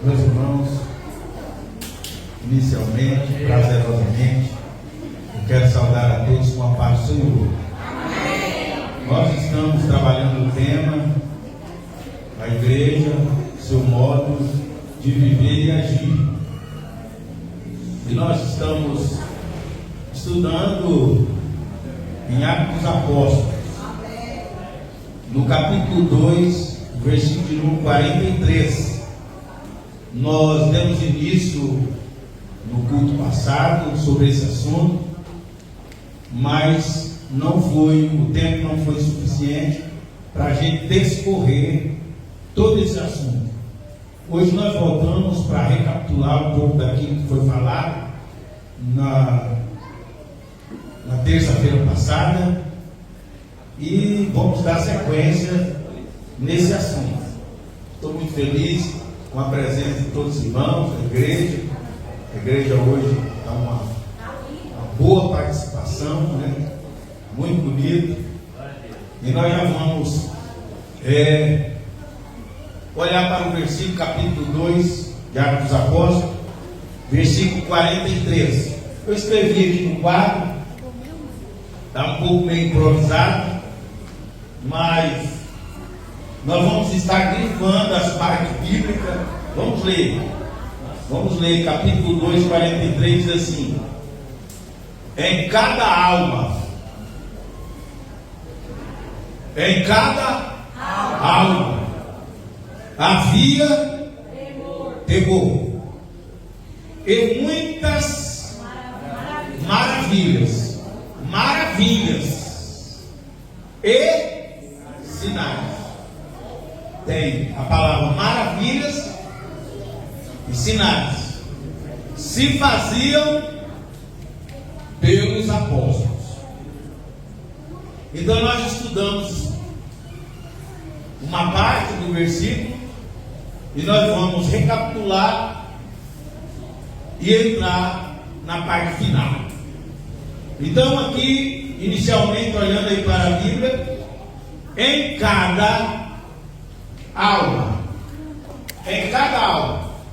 Meus irmãos, inicialmente, prazerosamente, eu quero saudar a todos com a paz do Senhor. Amém. Nós estamos trabalhando o tema, a igreja, seu modo de viver e agir. E nós estamos estudando em Atos dos Apóstolos, no capítulo 2, versículo de número 43. Nós demos início no culto passado sobre esse assunto, mas o tempo não foi suficiente para a gente discorrer todo esse assunto. Hoje nós voltamos para recapitular um pouco daquilo que foi falado na terça-feira passada e vamos dar sequência nesse assunto. Estou muito feliz com a presença de todos os irmãos, da igreja. A igreja hoje está uma boa participação, né? Muito bonito. E nós já vamos olhar para o versículo, capítulo 2 de Atos dos Apóstolos, versículo 43. Eu escrevi aqui no quadro, está um pouco meio improvisado, mas nós vamos estar grifando as partes bíblicas. Vamos ler capítulo 2, 43, diz assim: em cada alma havia temor e muitas maravilhas e sinais. Tem a palavra maravilhas e sinais se faziam pelos apóstolos. Então nós estudamos uma parte do versículo e nós vamos recapitular e entrar na parte final. Então aqui, inicialmente, olhando aí para a Bíblia, em cada alma,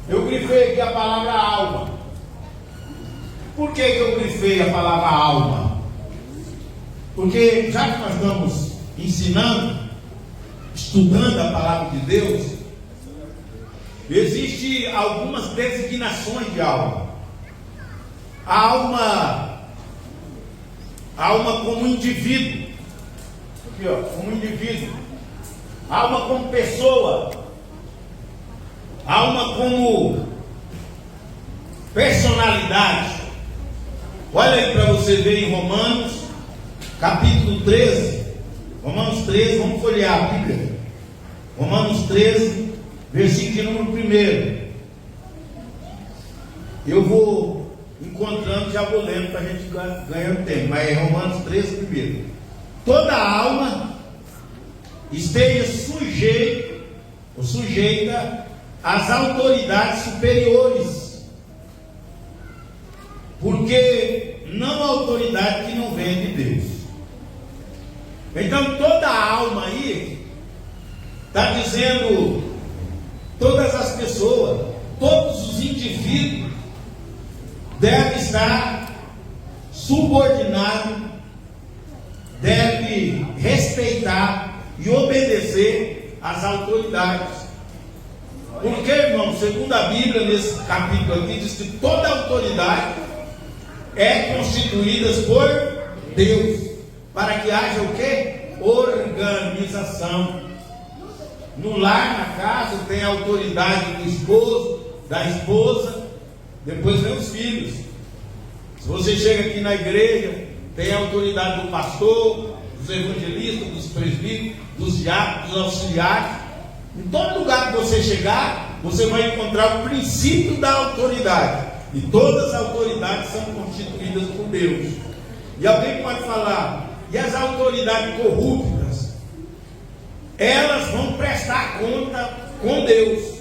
eu grifei aqui a palavra alma. Por que eu grifei a palavra alma? Porque já que nós estamos ensinando, estudando a palavra de Deus, existem algumas designações de alma. A alma como indivíduo, aqui ó, como indivíduo, alma como pessoa, alma como personalidade. Olha aí para você ver em Romanos, capítulo 13, Romanos 13, vamos folhear a Bíblia. Romanos 13, versículo de número 1. Eu vou encontrando, já vou lendo para a gente ganhar tempo, mas é Romanos 13 primeiro. Toda alma esteja sujeita às autoridades superiores, porque não há autoridade que não venha de Deus. Então toda alma aí está dizendo todas as pessoas, todos os indivíduos devem estar subordinados, devem respeitar e obedecer às autoridades. Porque, irmão, segundo a Bíblia, nesse capítulo aqui, diz que toda autoridade é constituída por Deus, para que haja o quê? Organização. No lar, na casa, tem a autoridade do esposo, da esposa, depois vem os filhos. Se você chega aqui na igreja, tem a autoridade do pastor, dos evangelistas, dos presbíteros, dos diáconos, dos auxiliares. Em todo lugar que você chegar, você vai encontrar o princípio da autoridade. E todas as autoridades são constituídas por Deus. E alguém pode falar, e as autoridades corruptas? Elas vão prestar conta com Deus,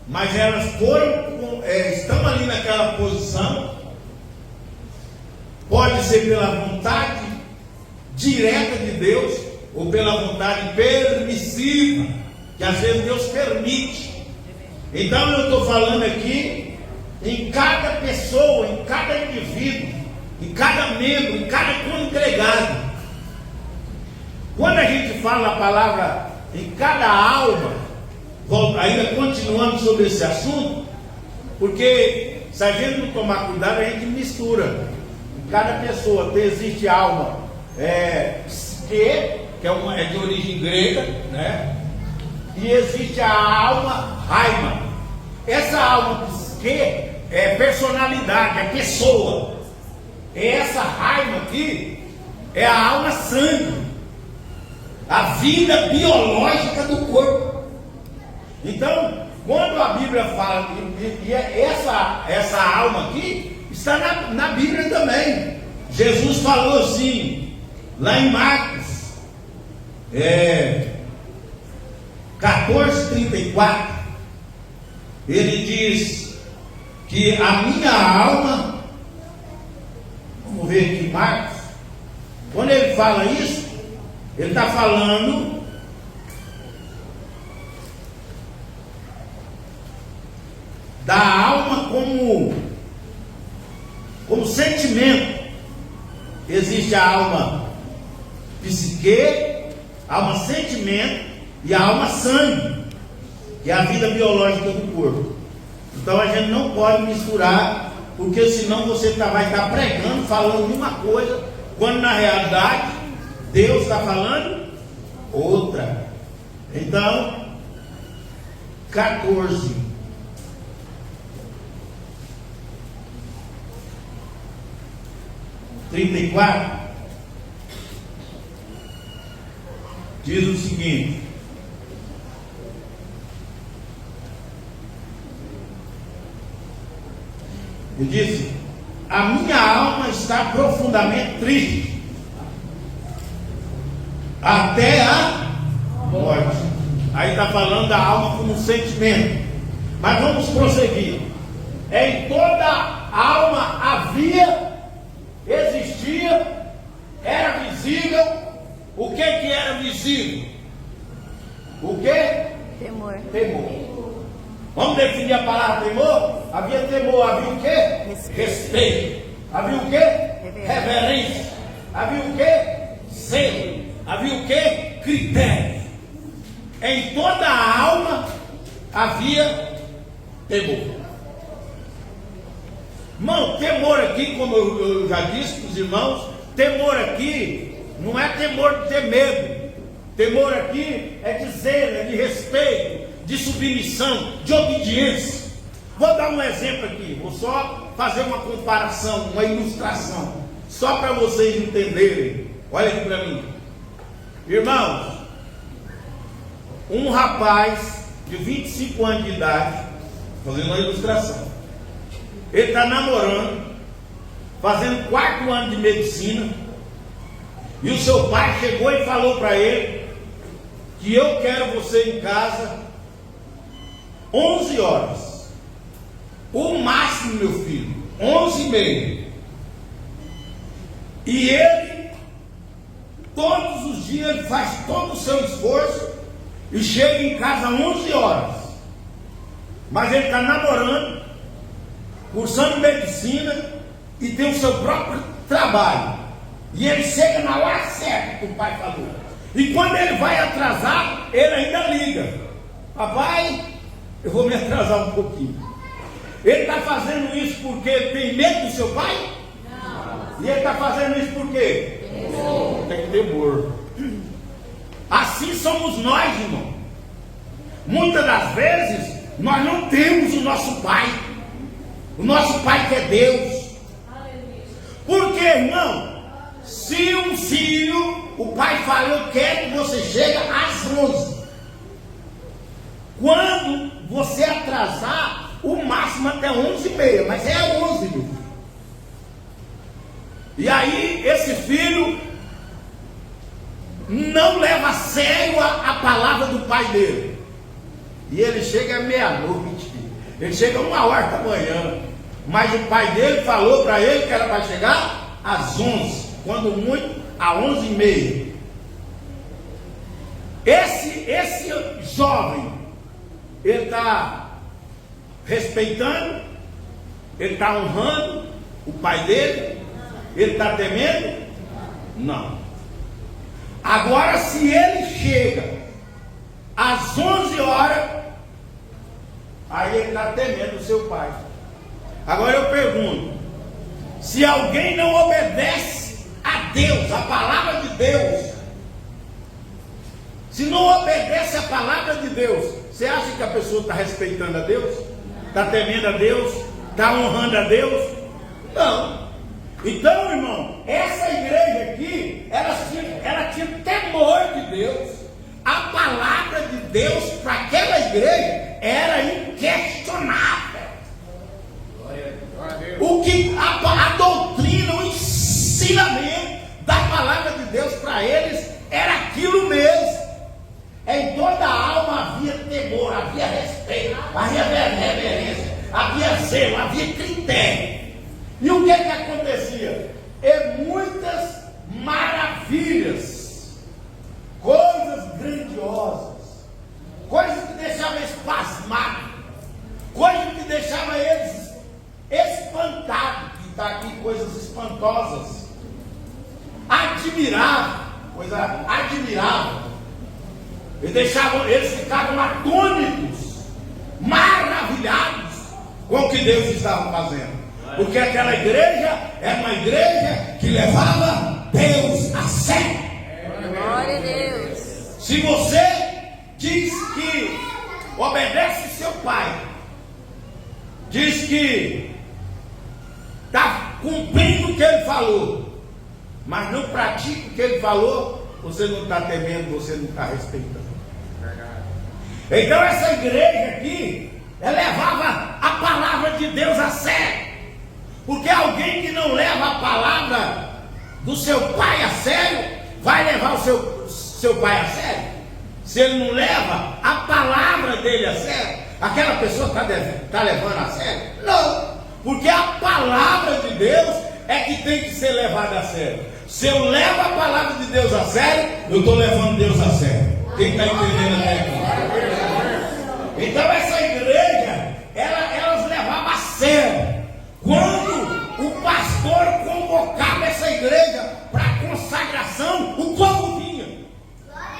mas elas estão ali naquela posição, pode ser pela vontade direta de Deus, ou pela vontade permissiva, que às vezes Deus permite Então eu estou falando aqui em cada pessoa, em cada indivíduo, em cada membro, em cada congregado. Quando a gente fala a palavra em cada alma, ainda continuando sobre esse assunto, porque se a gente não tomar cuidado, a gente mistura. Em cada pessoa existe alma que é de origem grega, né? E existe a alma raima. Essa alma que é personalidade, é pessoa. Essa raima aqui é a alma sangue, a vida biológica do corpo. Então, quando a Bíblia fala, e essa alma aqui está na Bíblia também. Jesus falou assim, lá em Marcos 14:34, ele diz que a minha alma, vamos ver aqui em Marcos, quando ele fala isso, ele está falando da alma como sentimento. Existe a alma psique, a alma sentimento e a alma sangue, que é a vida biológica do corpo. Então a gente não pode misturar, porque senão você vai estar pregando, falando uma coisa, quando na realidade Deus está falando outra. Então, 14:34 diz o seguinte: ele disse, a minha alma está profundamente triste até a morte. Aí está falando da alma como um sentimento. Mas vamos prosseguir. Em toda alma existia, era visível. O que era visível? O que? Temor. Vamos definir a palavra temor? Havia temor, havia o que? Respeito. Havia o que? Reverência. Havia o que? Zelo. Havia o que? Critério. Em toda a alma havia temor. Irmão, temor aqui, como eu já disse para os irmãos, temor aqui não é temor de ter medo. Temor aqui é de zelo, é de respeito, de submissão, de obediência. Vou dar um exemplo aqui, vou só fazer uma comparação, uma ilustração, só para vocês entenderem. Olha aqui para mim. Irmãos, um rapaz de 25 anos de idade, fazendo uma ilustração, ele está namorando, fazendo 4 anos de medicina, e o seu pai chegou e falou para ele que eu quero você em casa 11 horas, o máximo, meu filho, 11h30. E ele, todos os dias, ele faz todo o seu esforço e chega em casa 11 horas. Mas ele está namorando, cursando medicina e tem o seu próprio trabalho. E ele chega na hora certa que o pai falou. E quando ele vai atrasar, ele ainda liga: papai, eu vou me atrasar um pouquinho. Ele está fazendo isso porque tem medo do seu pai? Não. E ele está fazendo isso por quê? Temor. Tem temor. Assim somos nós, irmão. Muitas das vezes nós não temos o nosso pai. O nosso pai que é Deus. Por quê, irmão? Se um filho, o pai fala, eu quero que você chegue às 11. Quando você atrasar, o máximo até 11h30, mas é 11, meu filho. E aí, esse filho não leva a sério a palavra do pai dele. E ele chega à meia-noite, ele chega 1h da manhã. Mas o pai dele falou para ele que era para chegar às 11, quando muito, às 11h30. Esse jovem, ele está respeitando? Ele está honrando o pai dele? Ele está temendo? Não. Agora, se ele chega às 11 horas, aí ele está temendo o seu pai. Agora eu pergunto: se alguém não obedece a Deus, a palavra de Deus, se não obedece a palavra de Deus, você acha que a pessoa está respeitando a Deus? Está temendo a Deus? Está honrando a Deus? Não. Então, irmão, essa igreja aqui, ela tinha temor de Deus. A palavra de Deus para aquela igreja era inquestionável. O que a doutrina, o ensinamento da palavra de Deus para eles era aquilo mesmo. Em toda a alma havia temor, havia respeito, havia reverência, havia zelo, havia critério. E o que acontecia? E muitas maravilhas, coisas grandiosas, coisas que deixavam eles pasmados, coisas que deixavam eles espantados, que está aqui, coisas espantosas, admirável, coisa admirável. Eles ficavam atônitos, maravilhados com o que Deus estava fazendo. Porque aquela igreja era uma igreja que levava Deus a sério. Glória a Deus. Se você diz que obedece seu pai, diz que está cumprindo o que ele falou, mas não pratica o que ele falou, você não está temendo, você não está respeitando. Então essa igreja aqui, ela levava a palavra de Deus a sério. Porque alguém que não leva a palavra do seu pai a sério, vai levar o seu pai a sério? Se ele não leva a palavra dele a sério, aquela pessoa está levando a sério? Não, porque a palavra de Deus é que tem que ser levada a sério. Se eu levo a palavra de Deus a sério, eu estou levando Deus a sério. Quem está entendendo até aqui? Então essa igreja, elas levavam a sério. Quando o pastor convocava essa igreja para a consagração, o povo vinha.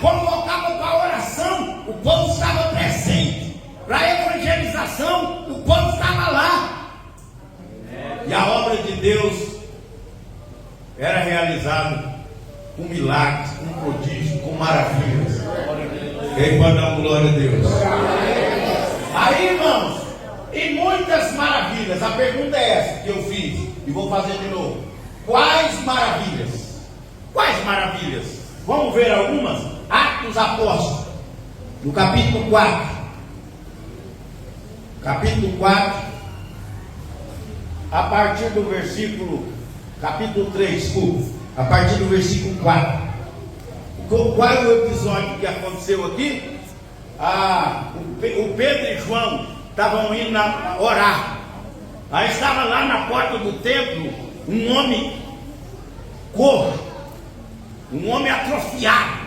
Convocava para a oração, o povo estava presente. Para a evangelização, o povo estava lá. E a obra de Deus era realizada com milagres, com prodígios, com maravilhas. Quem pode dar glória a Deus? Aí, irmãos, e muitas maravilhas. A pergunta é essa que eu fiz e vou fazer de novo. Quais maravilhas? Quais maravilhas? Vamos ver algumas? Atos Apóstolos, no capítulo 4. Capítulo 4, a partir do versículo, capítulo 3, desculpa, a partir do versículo 4. Qual é o episódio que aconteceu aqui? O Pedro e João estavam indo orar. Aí estava lá na porta do templo um homem coxo, um homem atrofiado,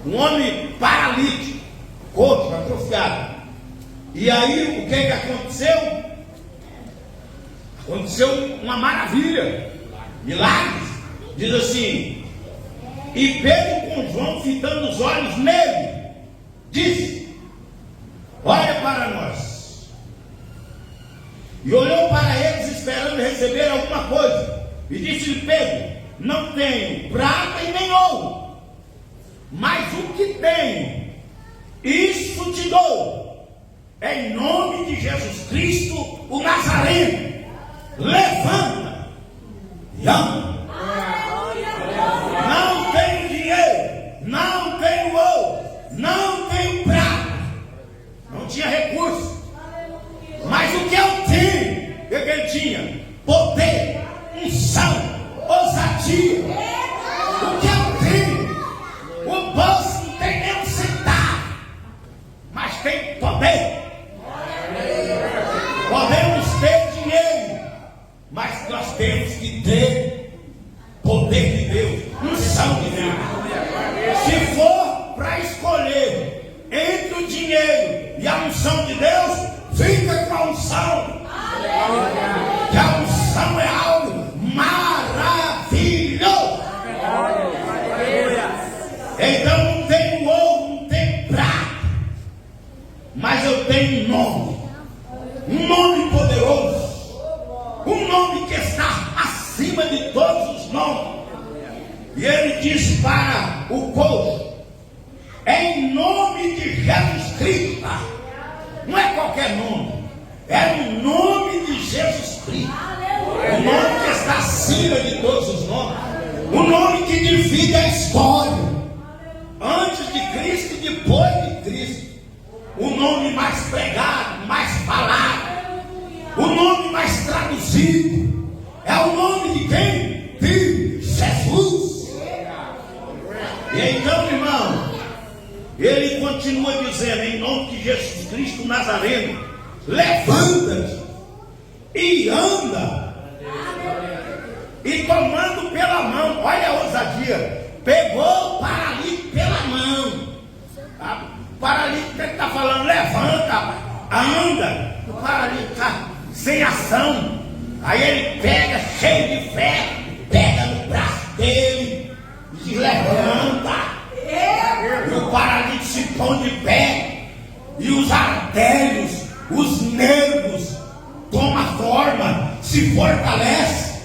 um homem paralítico, coxo, atrofiado. E aí o que aconteceu? Aconteceu uma maravilha, milagres. Diz assim: e Pedro com João, fitando os olhos nele, disse: olha para nós. E olhou para eles, esperando receber alguma coisa. E disse-lhe Pedro: não tenho prata e nem ouro, mas o que tenho, isso te dou. Em nome de Jesus Cristo, o Nazareno, levanta e anda. Não tenho dinheiro, não tenho ouro, não tenho prata, não tinha recurso, mas o que eu tenho, o que ele tinha? Poder, unção, ousadia. O que eu tenho? O bolso não tem nem um centavo, mas tem poder. Podemos ter dinheiro, mas nós temos que ter poder de Deus, unção de Deus. Se for para escolher entre o dinheiro e a unção de Deus, fica com um nome poderoso, um nome que está acima de todos os nomes. E ele diz para o povo: é em nome de Jesus Cristo, tá? Não é qualquer nome, é o nome de Jesus Cristo, o nome que está acima de todos os nomes, o nome que divide a história, antes de Cristo e depois de Cristo, o nome mais pregado, mais falado, o nome mais traduzido, é o nome de quem? De Jesus. E então, irmão, ele continua dizendo: em nome de Jesus Cristo Nazareno, levanta-te e anda. E tomando pela mão, olha a ousadia, pegou o paralítico pela mão. O paralítico está falando: levanta, anda. O paralítico está sem ação. Aí ele pega, cheio de fé, pega no braço dele e diz: levanta. E o paralítico se põe de pé, e os artérios, os nervos tomam forma, se fortalece.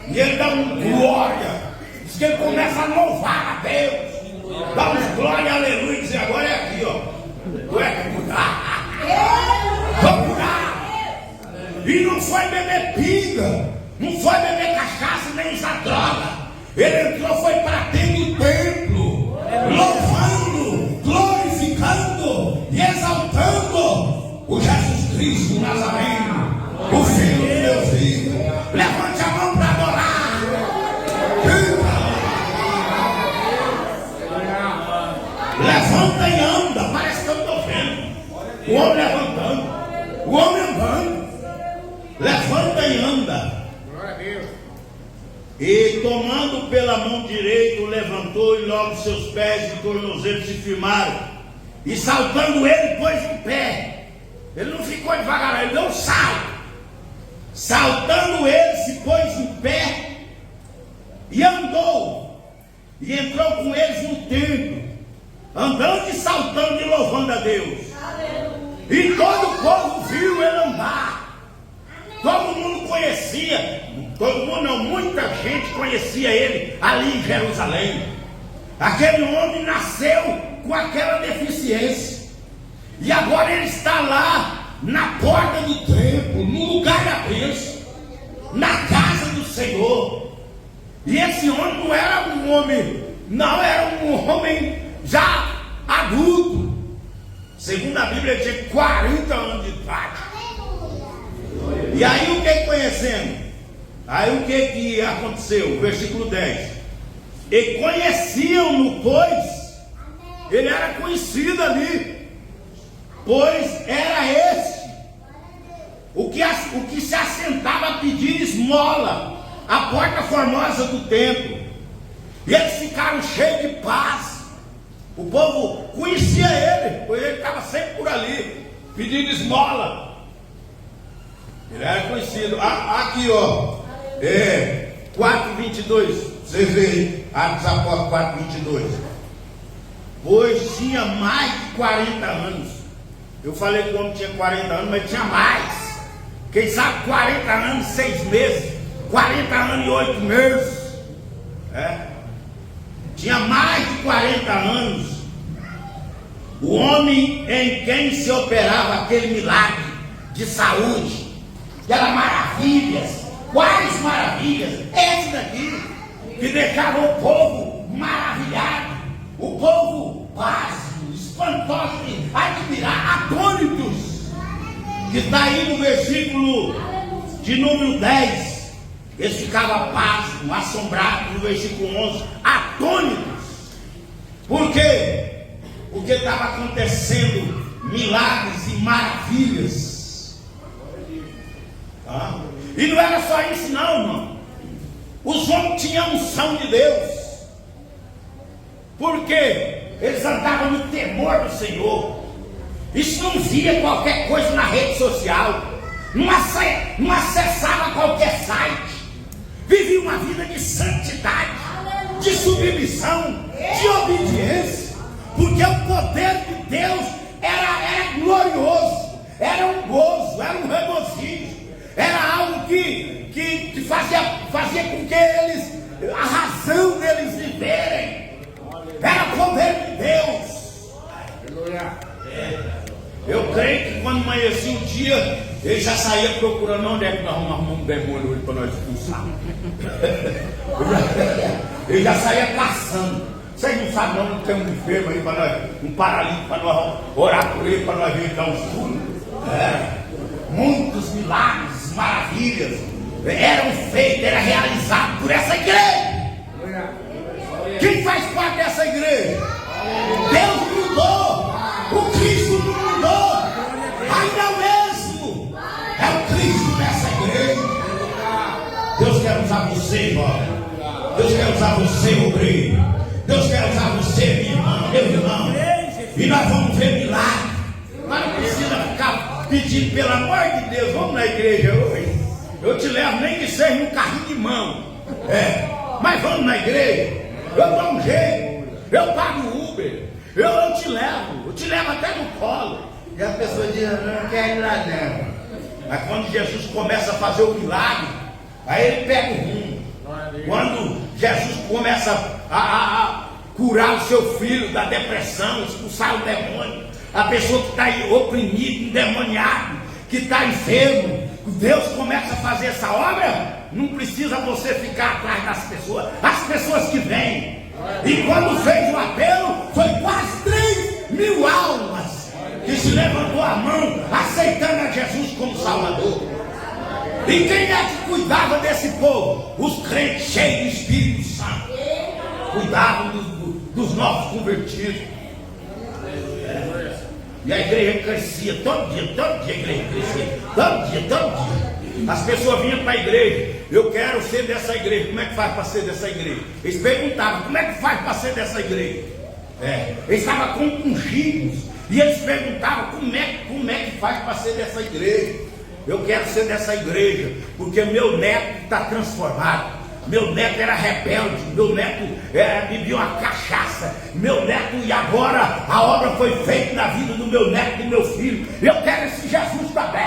E ele dá glória. Diz que ele começa a louvar a Deus, dá uns glória, aleluia, e diz: agora é aqui, ó. Tu é que curar. Vou curar. E não foi beber pinga, não foi beber cachaça, nem usar droga. Ele entrou, foi para dentro do templo, louvando, glorificando e exaltando o Jesus Cristo Nazareno, o Filho de Deus vivo. Levante a mão para adorar. Levanta e anda. Parece que eu estou vendo o homem levantando, o homem andando. Levanta e anda. E tomando pela mão direita, o levantou, e logo seus pés e tornozelos se firmaram. E saltando ele, pôs em pé. Ele não ficou devagar, ele deu um salto. Saltando ele, se pôs em pé e andou. E entrou com eles no templo, andando e saltando e louvando a Deus. E todo o povo viu ele andar. Todo mundo conhecia, todo mundo não, muita gente conhecia ele ali em Jerusalém. Aquele homem nasceu com aquela deficiência, e agora ele está lá na porta do templo, no lugar da bênção, na casa do Senhor. E esse homem não era um homem, não, era um homem já adulto. Segundo a Bíblia, ele tinha 40 anos de idade. E aí o que conhecendo? Aí o que aconteceu? Versículo 10. E conheciam-no, pois ele era conhecido ali, pois era este o que se assentava a pedir esmola à porta formosa do templo. E eles ficaram cheios de paz. O povo conhecia ele, pois ele estava sempre por ali pedindo esmola. Ele era conhecido. Aqui, ó, 4:22. Vocês veem, Atos Apóstolos 4:22. Pois tinha mais de 40 anos. Eu falei que o homem tinha 40 anos, mas tinha mais. Quem sabe 40 anos e 6 meses, 40 anos e 8 meses. Tinha mais de 40 anos. O homem em quem se operava aquele milagre de saúde, aquelas maravilhas. Quais maravilhas? Esse daqui, que deixava o povo maravilhado, o povo pasmo, espantoso, de admirar, atônitos. Que está aí no versículo de número 10. Eles ficavam pasmos, assombrados, no versículo 11, atônitos. Por quê? Porque estava acontecendo milagres e maravilhas. E não era só isso não, irmão. Os homens tinham unção de Deus. Por quê? Eles andavam no temor do Senhor. Isso não via qualquer coisa na rede social, não acessava qualquer site. Vivia uma vida de santidade, de submissão, de obediência. Porque o poder de Deus era glorioso, era um gozo, era um regozijo, era algo que fazia com que eles, a razão deles viverem, era o poder de Deus. Eu creio que quando amanhecia um dia, ele já saía procurando onde é que nós arrumamos um demônio hoje para nós expulsar. Ele já saía caçando. Vocês não sabem não tem um enfermo aí para nós, um paralítico para nós orar por ele, para nós ver dar uns pulos. Muitos milagres, maravilhas eram feitos, era realizado por essa igreja. Quem faz parte dessa igreja? Deus mudou. O Cristo não mudou. Ainda mesmo é o Cristo nessa igreja. Deus quer usar você, irmão. Deus quer usar você, obreiro. Deus quer usar você, minha irmã, meu irmão. E nós vamos ver milagre. Mas não precisa ficar pedindo, pelo amor de Deus, vamos na igreja hoje. Eu te levo, nem que seja num carrinho de mão. Mas vamos na igreja. Eu dou um jeito. Eu pago o Uber. Eu te levo até no colo. E a pessoa diz, não quer ir lá não. Mas quando Jesus começa a fazer o milagre, aí ele pega o rumo. Quando Jesus começa a curar o seu filho da depressão, expulsar o demônio, a pessoa que está oprimida, endemoniada, que está enfermo, Deus começa a fazer essa obra, não precisa você ficar atrás das pessoas, as pessoas que vêm. E quando fez o apelo, foi quase 3.000 almas que se levantou a mão, aceitando a Jesus como Salvador. E quem é que cuidava desse povo? Os crentes cheios do Espírito Santo. Cuidavam dos novos convertidos. E a igreja crescia todo dia a igreja crescia. Todo dia. As pessoas vinham para a igreja. Eu quero ser dessa igreja. Como é que faz para ser dessa igreja? Eles perguntavam, como é que faz para ser dessa igreja? Eles estavam ungidos. E eles perguntavam, como é que faz para ser dessa igreja? Eu quero ser dessa igreja, porque meu neto está transformado. Meu neto era rebelde, meu neto bebia uma cachaça, meu neto, e agora a obra foi feita na vida do meu neto e do meu filho. Eu quero esse Jesus também.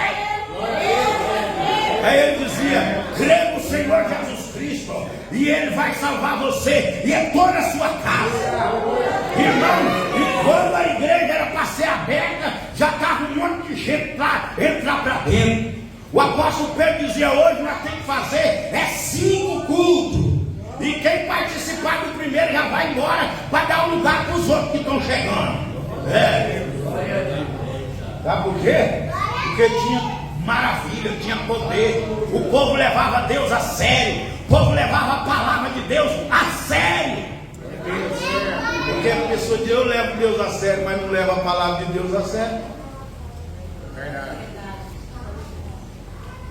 Aí ele dizia, crê no Senhor Jesus Cristo, e Ele vai salvar você e toda a sua casa. Irmão, e quando a igreja era para ser aberta, já estava um monte de gente para entrar para dentro. O apóstolo Pedro dizia, hoje nós temos que fazer 5 cultos. E quem participar do primeiro já vai embora para dar um lugar para os outros que estão chegando. Sabe por quê? Porque tinha maravilha, tinha poder. O povo levava Deus a sério. O povo levava a palavra de Deus a sério. Porque a pessoa diz, eu levo Deus a sério, mas não leva a palavra de Deus a sério.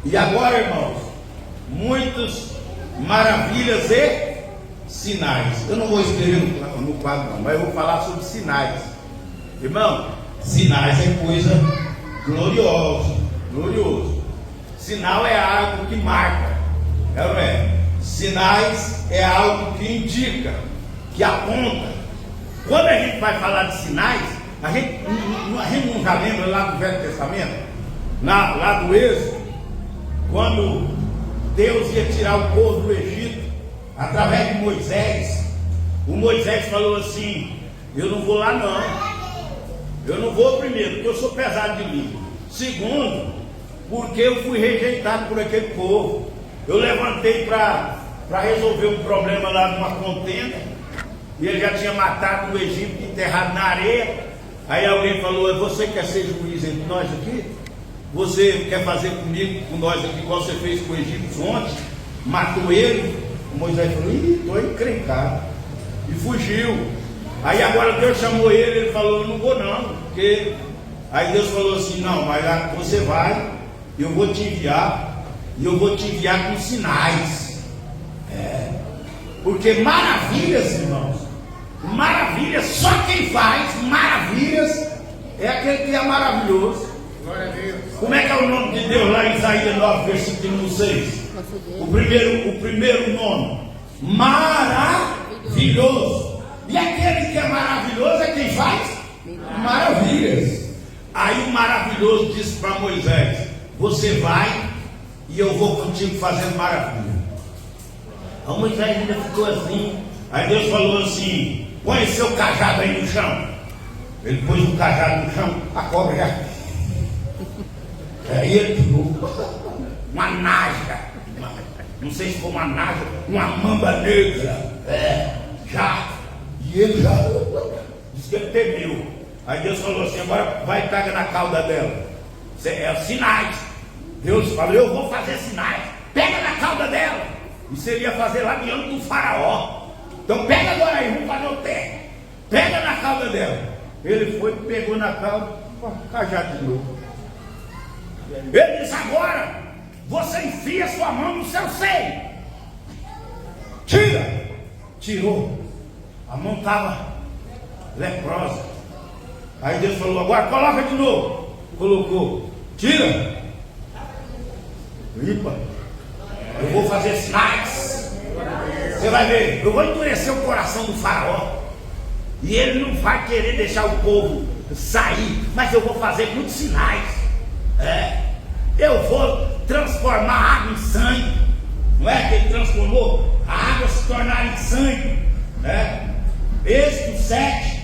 E agora, irmãos, muitas maravilhas e sinais. Eu não vou escrever no quadro não, mas eu vou falar sobre sinais. Irmão, sinais é coisa glorioso. Sinal é algo que marca, não é? Sinais é algo que indica, que aponta. Quando a gente vai falar de sinais, a gente não já lembra lá do Velho Testamento, lá do Êxodo, quando Deus ia tirar o povo do Egito através de Moisés. O Moisés falou assim, eu não vou lá não. Eu não vou, primeiro, porque eu sou pesado de língua. Segundo, porque eu fui rejeitado por aquele povo. Eu levantei para resolver um problema lá numa contenda, e ele já tinha matado o Egito, enterrado na areia. Aí alguém falou, você quer ser juiz entre nós aqui? Você quer fazer comigo, com nós aqui, igual você fez com o Egito ontem? Matou ele. O Moisés falou, estou encrencado. E fugiu. Aí agora Deus chamou ele falou, eu não vou não. Porque... Aí Deus falou assim, não, mas você vai, eu vou te enviar, e eu vou te enviar com sinais. Porque maravilhas, irmãos, maravilhas, só quem faz maravilhas é aquele que é maravilhoso. Glória a Deus. Como é que é o nome de Deus lá em Isaías 9, versículo 6? O primeiro nome, maravilhoso. E aquele que é maravilhoso é quem faz maravilhas. Aí o maravilhoso disse para Moisés: você vai e eu vou contigo fazendo maravilha. Aí Moisés ainda ficou assim. Aí Deus falou assim: põe seu cajado aí no chão. Ele pôs o cajado no chão, a cobra já. Aí ele tirou uma naja, não sei se foi uma naja, uma mamba negra. Já. E ele já disse que ele temeu. Aí Deus falou assim: agora vai e pega na cauda dela. É sinais. Deus falou: eu vou fazer sinais. Pega na cauda dela. Isso ele ia fazer lá diante do faraó. Então pega agora aí, vamos fazer o teste. Pega na cauda dela. Ele foi, pegou na cauda, cajado de novo. Ele disse: agora você enfia sua mão no seu seio. Tira. Tirou. A mão estava leprosa. Aí Deus falou: agora coloca de novo. Colocou. Tira. Limpa. Eu vou fazer sinais. Você vai ver. Eu vou endurecer o coração do faraó. E ele não vai querer deixar o povo sair. Mas eu vou fazer muitos sinais. Eu vou transformar água em sangue. Não é que ele transformou a água se tornar em sangue? Êxodo 7,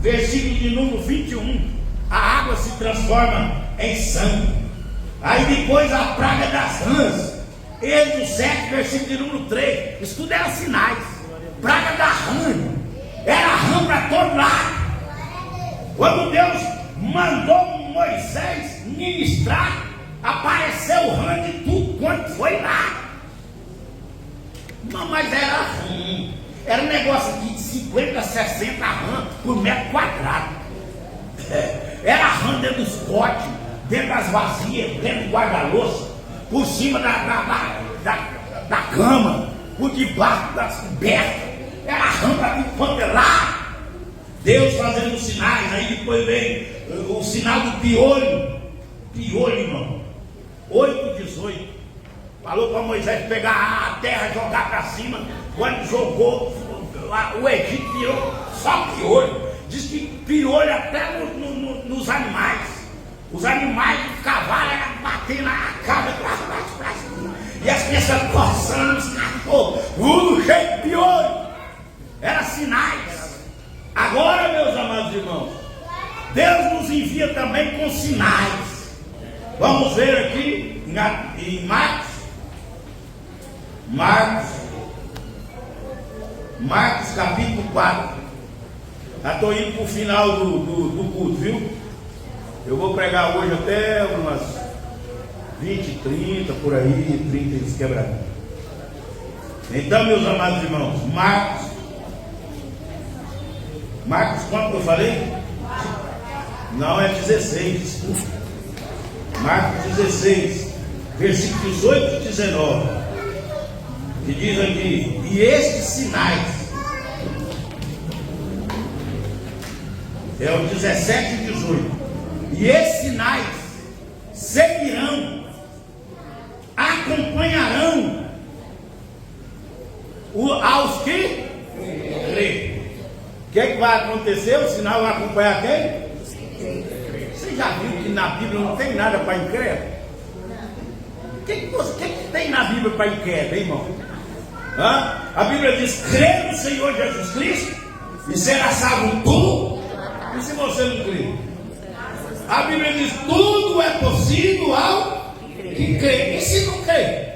versículo de número 21. A água se transforma em sangue. Aí depois a praga das rãs. Êxodo 7, versículo de número 3. Isso tudo era sinais. Praga da rã. Era rã para todo lado. Quando Deus mandou Moisés ministrar, apareceu rã de tudo quanto foi lá. Não, mas era rã. Era um negócio aqui de 50, 60 rã por metro quadrado. Era rã dentro dos potes, dentro das vasilhas, dentro do guarda-louça, por cima da cama, por debaixo das cobertas. Era rã para tudo quanto é lá. Deus fazendo sinais. Aí depois vem o sinal do piolho. Piolho, irmão. 8:18. Falou para Moisés pegar a terra e jogar para cima. Quando jogou, o Egito virou só piolho. Diz que piolho até nos animais. Os animais do cavalo eram batendo na casa para cima. E as pessoas coçando os cachorros. Tudo cheio de piolho. Era sinais. Agora, meus amados irmãos, Deus nos envia também com sinais. Vamos ver aqui em Marcos capítulo 4. Já estou indo para o final do culto, viu? Eu vou pregar hoje até umas 20, 30, por aí, 30 eles quebraram. Então, meus amados irmãos, Marcos, quanto eu falei? Não, é 16, desculpa. Marcos 16, versículos 18 e 19. Que diz aqui: e estes sinais, é o 17 e 18. E esses sinais seguirão, acompanharão aos que crê. O que é que vai acontecer? O sinal vai acompanhar quem? Você já viu que na Bíblia não tem nada para incrédulo? O que tem na Bíblia para incrédulo, hein, irmão? A Bíblia diz: crê no Senhor Jesus Cristo e será salvo tu. E se você não crê? A Bíblia diz: tudo é possível ao que crê. E se não crê?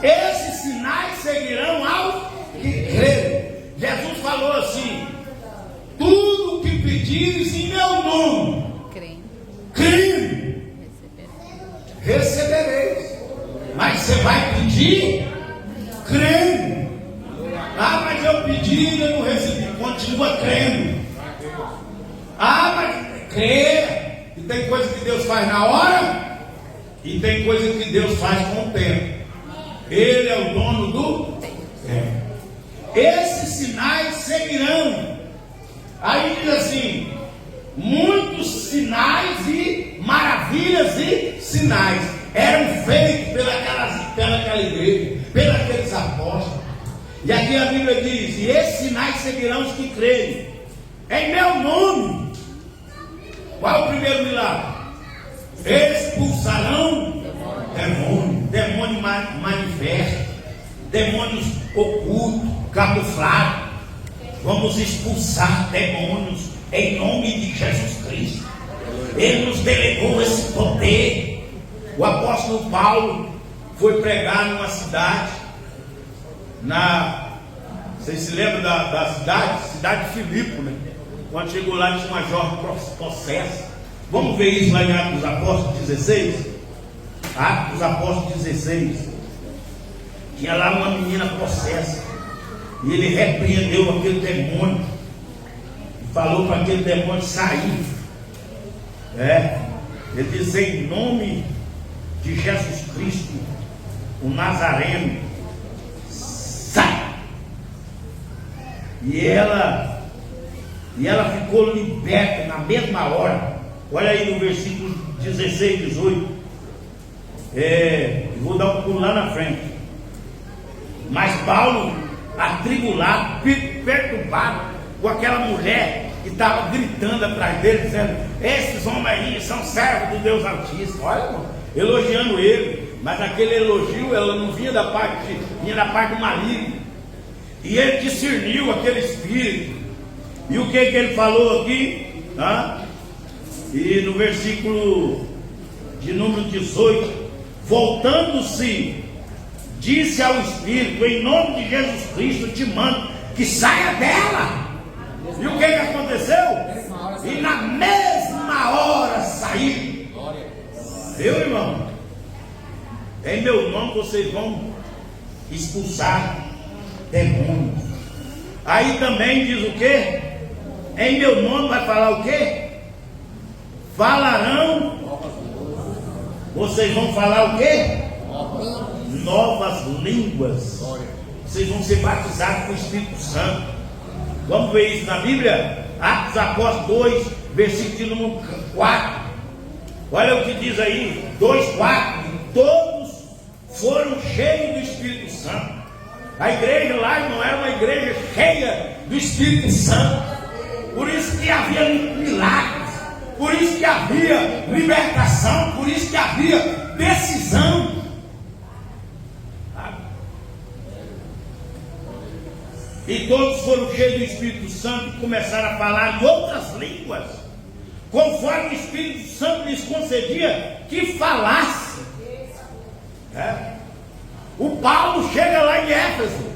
Esses sinais seguirão ao que crê. Jesus falou assim: tudo o que pedires em meu nome, crê, recebereis. Mas você vai pedir crendo. Ah, mas eu pedi e eu não recebi. Continua crendo. Ah, mas crê. E tem coisa que Deus faz na hora, e tem coisa que Deus faz com o tempo. Ele é o dono do tempo. Esses sinais seguirão. Aí diz assim: muitos sinais e maravilhas e sinais eram feitos pelaquela igreja, pelos apóstolos. E aqui a Bíblia diz: e esses sinais seguirão os que creem em meu nome. Qual é o primeiro milagre? Expulsarão demônio. Demônio manifesto, demônios ocultos, camuflados. Vamos expulsar demônios em nome de Jesus Cristo. Ele nos delegou esse poder. O apóstolo Paulo foi pregar numa cidade, vocês se lembram da cidade de Filipe, né? Quando chegou lá tinha uma jovem possessa. Vamos ver isso lá em Atos dos Apóstolos 16? Atos dos Apóstolos 16. Tinha lá uma menina possessa. E ele repreendeu aquele demônio. E falou para aquele demônio sair. Ele diz: em nome de Jesus Cristo, o Nazareno, sai. E ela ficou liberta na mesma hora. Olha aí no versículo 16, 18. Vou dar um pulo lá na frente. Mas Paulo, atribulado, perturbado com aquela mulher que estava gritando atrás dele, dizendo: esses homens aí são servos do Deus Altíssimo. Olha, irmão, elogiando ele. Mas aquele elogio, ela não vinha da parte do maligno. E ele discerniu aquele espírito. E o que ele falou aqui? E no versículo de número 18: voltando-se, disse ao espírito: em nome de Jesus Cristo te mando que saia dela. E o que aconteceu? E na mesma hora saiu. Viu, irmão? Em meu nome vocês vão expulsar demônios. Aí também diz o que? Em meu nome vai falar o que? Falarão. Vocês vão falar o que? Novas línguas. Vocês vão ser batizados com o Espírito Santo. Vamos ver isso na Bíblia? Atos Apóstolos 2, versículo número 4. Olha o que diz aí, 2:4. Todos foram cheios do Espírito Santo. A igreja lá não era uma igreja cheia do Espírito Santo. Por isso que havia milagres, por isso que havia libertação, por isso que havia decisão. E todos foram cheios do Espírito Santo e começaram a falar em outras línguas, conforme o Espírito Santo lhes concedia que falasse. O Paulo chega lá em Éfeso.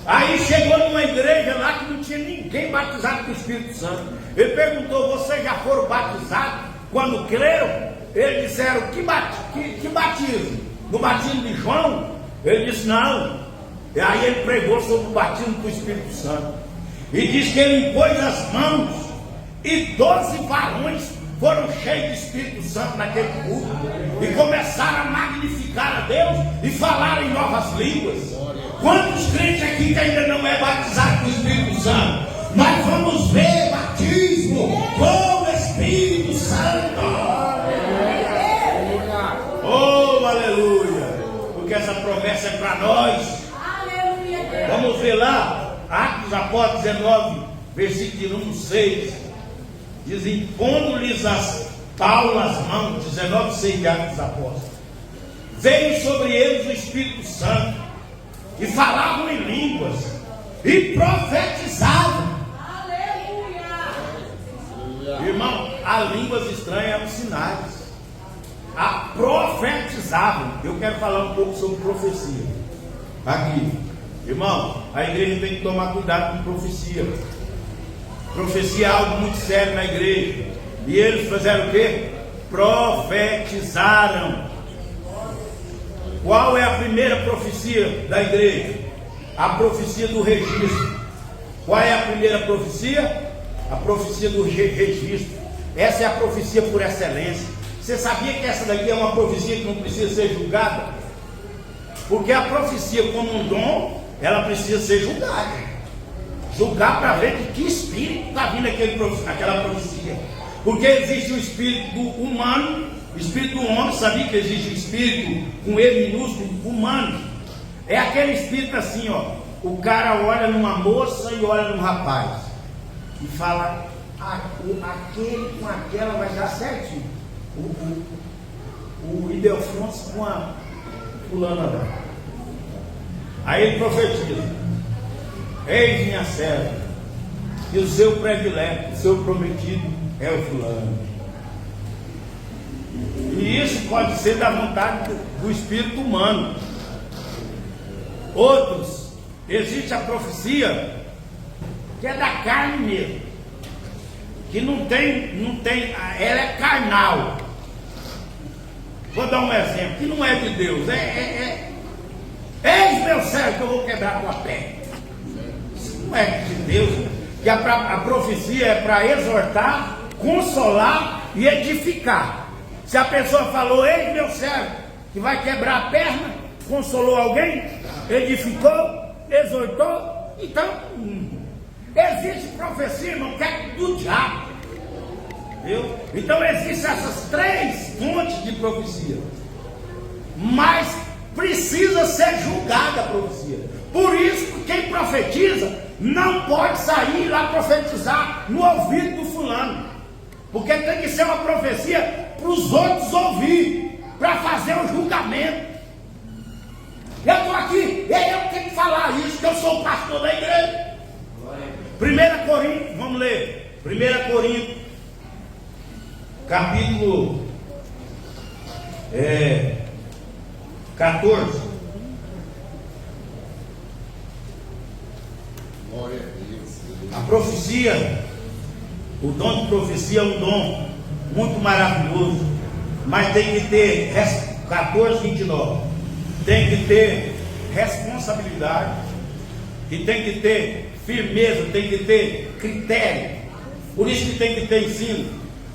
Aí chegou numa igreja lá que não tinha ninguém batizado com o Espírito Santo. Ele perguntou: vocês já foram batizados quando creram? Eles disseram: que batismo? No batismo de João? Ele disse: não. E aí ele pregou sobre o batismo com o Espírito Santo. E diz que ele impôs as mãos e 12 varões foram cheios do Espírito Santo naquele culto. E começaram a magnificar a Deus e falar em novas línguas. Quantos crentes aqui que ainda não é batizado com o Espírito Santo? Nós vamos ver batismo com o Espírito Santo. Oh, aleluia! Porque essa promessa é para nós. Vamos ver lá, Atos dos Apóstolos 19, versículo número 6. Diz: impondo-lhes Paulo as mãos, 19:6 de Atos dos Apóstolos, veio sobre eles o Espírito Santo, e falavam em línguas, e profetizavam. Aleluia! Irmão, as línguas estranhas eram sinais. Profetizavam. Eu quero falar um pouco sobre profecia aqui. Irmão, a igreja tem que tomar cuidado com profecia. Profecia é algo muito sério na igreja. E eles fizeram o quê? Profetizaram. Qual é a primeira profecia da igreja? A profecia do registro. Qual é a primeira profecia? A profecia do registro. Essa é a profecia por excelência. Você sabia que essa daqui é uma profecia que não precisa ser julgada? Porque a profecia, como um dom, ela precisa ser julgada. Julgar para ver de que espírito está vindo aquela profecia. Porque existe o espírito humano, o espírito do homem. Sabia que existe o espírito com E minúsculo, humano? É aquele espírito assim, ó. O cara olha numa moça e olha num rapaz e fala: aquele com aquela vai dar certinho. O Ildefonso com a fulana lá. Aí ele profetiza: eis minha serva, e o seu predileto, o seu prometido é o fulano. E isso pode ser da vontade do espírito humano. Outros, existe a profecia que é da carne mesmo, que não tem, ela é carnal. Vou dar um exemplo, que não é de Deus, eis meu servo que eu vou quebrar a tua perna. Isso não é de Deus, que a profecia é para exortar, consolar e edificar. Se a pessoa falou, eis meu servo que vai quebrar a perna, consolou alguém, edificou, exortou, então existe profecia, irmão, que é do diabo. Viu? Então existem essas três fontes de profecia, mas precisa ser julgada a profecia. Por isso que quem profetiza não pode sair lá profetizar no ouvido do fulano, porque tem que ser uma profecia para os outros ouvir, para fazer o julgamento. Eu estou aqui, eu tenho que falar isso, que eu sou o pastor da igreja. 1 Coríntios, vamos ler, 1 Coríntios, capítulo 14. A profecia, o dom de profecia é um dom muito maravilhoso, mas tem que ter 14:29, tem que ter responsabilidade e tem que ter firmeza, tem que ter critério. Por isso que tem que ter ensino,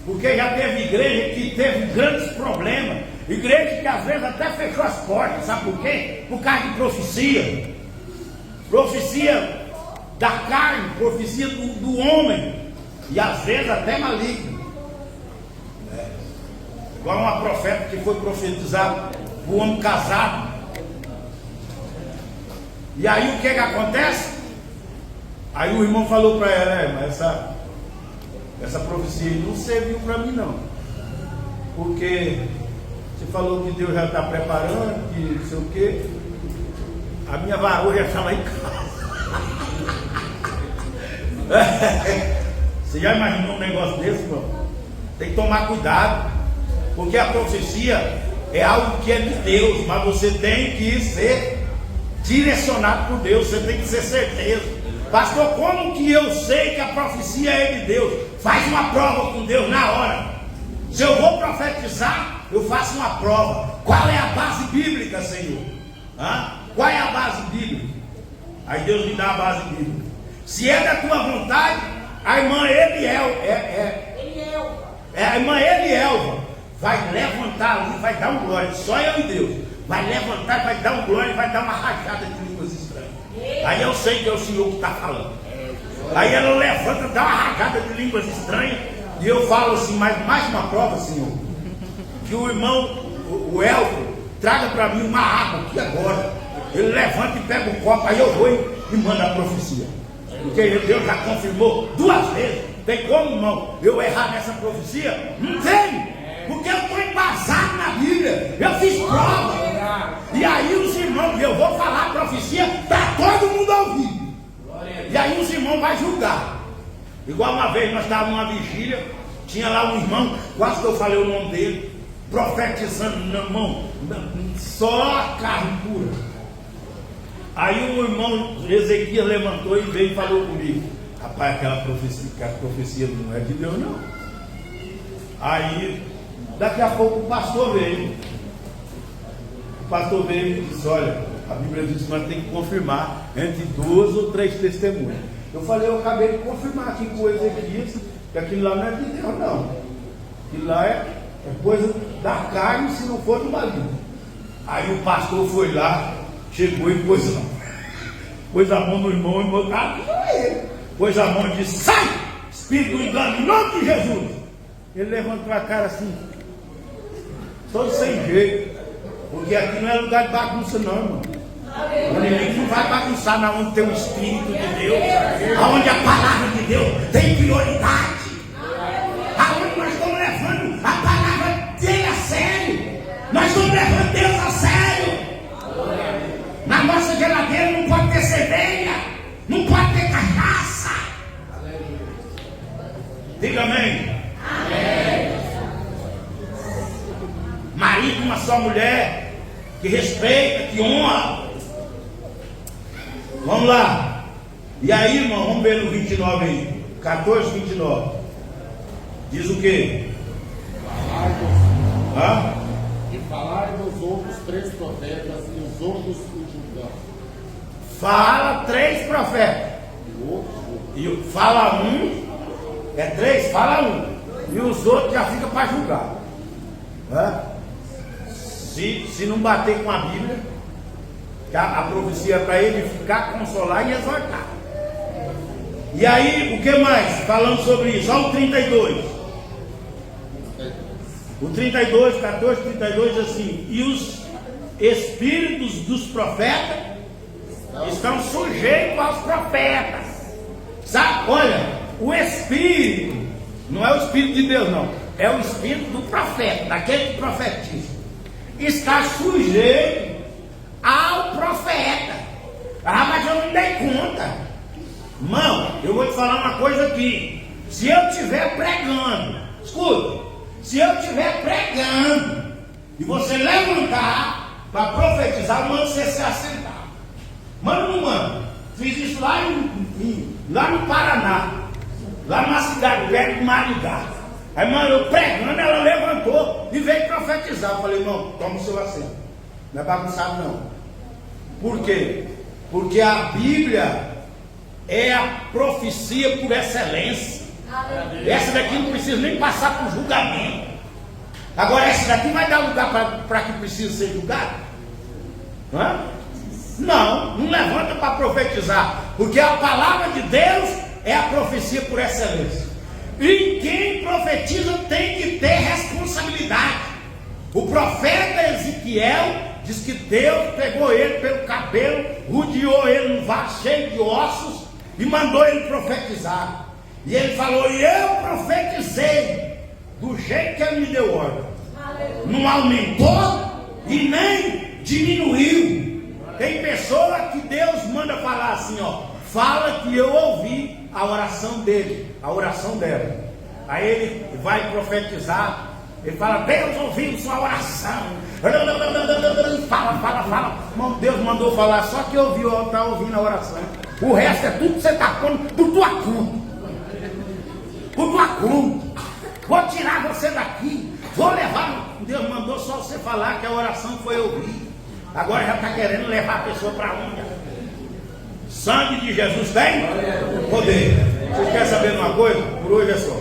porque já teve igreja que teve grandes problemas, igreja que às vezes até fechou as portas, sabe por quê? Por causa de profecia da carne, profecia do homem, e às vezes até maligno. Igual uma profeta que foi profetizar o homem casado. E aí o que acontece? Aí o irmão falou para ela, mas essa profecia não serviu para mim não, porque você falou que Deus já está preparando, que não sei o que, a minha varoa já está lá em casa. Você já imaginou um negócio desse, irmão? Tem que tomar cuidado, porque a profecia é algo que é de Deus, mas você tem que ser direcionado por Deus, você tem que ter certeza. Pastor, como que eu sei que a profecia é de Deus? Faz uma prova com Deus na hora. Se eu vou profetizar, eu faço uma prova. Qual é a base bíblica, Senhor? Qual é a base bíblica? Aí Deus me dá a base bíblica. Se é da tua vontade, a irmã Elielva vai levantar ali, vai dar um glória, só eu e Deus. Vai levantar, vai dar um glória e vai dar uma rajada de línguas estranhas. Aí eu sei que é o Senhor que está falando. Aí ela levanta, dá uma rajada de línguas estranhas, e eu falo assim, mais uma prova, Senhor, que o irmão, o Elfo, traga para mim uma água aqui agora. Ele levanta e pega um copo, aí eu vou e mando a profecia. Porque Deus já confirmou 2 vezes. Tem como, irmão, eu errar nessa profecia? Não tem, porque eu estou embasado na Bíblia, eu fiz prova. E aí os irmãos, eu vou falar a profecia para todo mundo ouvir. E aí os irmãos vão julgar. Igual uma vez nós estávamos numa vigília, tinha lá um irmão, quase que eu falei o nome dele, profetizando na mão, só a carne pura. Aí o irmão Ezequias levantou e veio e falou comigo: rapaz, aquela profecia não é de Deus não. Aí daqui a pouco o pastor veio. O pastor veio e disse: olha, a Bíblia diz que nós temos que confirmar entre 2 ou 3 testemunhas. Eu falei: eu acabei de confirmar aqui com o Ezequias que aquilo lá não é de Deus não. Aquilo lá é coisa da carne, se não for do maligno. Aí o pastor foi lá, chegou e pôs a mão no irmão e botou pôs a mão e disse: sai, espírito do engano, em nome de Jesus. Ele levantou a cara assim, todo sem jeito, porque aqui não é lugar de bagunça não, irmão. O inimigo não vai bagunçar na onde tem o Espírito de Deus, aonde a palavra de Deus tem prioridade. Não pode ter cachaça. Diga amém. Marido, uma só mulher, que respeita, que honra. Vamos lá. E aí, irmão, vamos ver no 29 aí. 14, 29. Diz o quê? E falar dos outros 3 profetas e os outros o julgam. Fala 3 profetas. E fala um. É 3? Fala um. E os outros já ficam para julgar. Se não bater com a Bíblia, a profecia é para edificar, consolar e exortar. E aí, o que mais? Falando sobre isso, olha o 32. O 32, 14, 32 assim: e os espíritos dos profetas estão sujeitos aos profetas. Sabe? Olha, o espírito não é o espírito de Deus, não. É o espírito do profeta, daquele que profetiza. Está sujeito ao profeta. Ah, mas eu não dei conta. Irmão, eu vou te falar uma coisa aqui. Se eu estiver pregando, escuta, se eu estiver pregando e você levantar para profetizar, eu mando você se assentar. Mano, não manda. Fiz isso lá no Paraná, lá numa cidade perto de Maringá. Aí, mano, eu pregando, ela levantou e veio profetizar. Eu falei, irmão, toma o seu assento. Não é bagunçado, não. Por quê? Porque a Bíblia é a profecia por excelência. Essa daqui não precisa nem passar por julgamento. Agora, essa daqui vai dar lugar para que precisa ser julgado? Não levanta para profetizar. Porque a palavra de Deus é a profecia por excelência. E quem profetiza tem que ter responsabilidade. O profeta Ezequiel diz que Deus pegou ele pelo cabelo, rodeou ele num vaso cheio de ossos e mandou ele profetizar. E ele falou: e eu profetizei do jeito que ele me deu ordem. Não aumentou e nem diminuiu. Tem pessoa que Deus manda falar assim, ó: fala que eu ouvi a oração dele, a oração dela. Aí ele vai profetizar. Ele fala: Deus ouviu sua oração. Fala. Deus mandou falar, só que está ouvindo a oração. O resto é tudo que você está pondo por tua conta. Por tua conta. Vou tirar você daqui. Vou levar. Deus mandou só você falar que a oração foi ouvida. Agora já está querendo levar a pessoa para onde? Sangue de Jesus tem poder. Você quer saber uma coisa? Por hoje é só.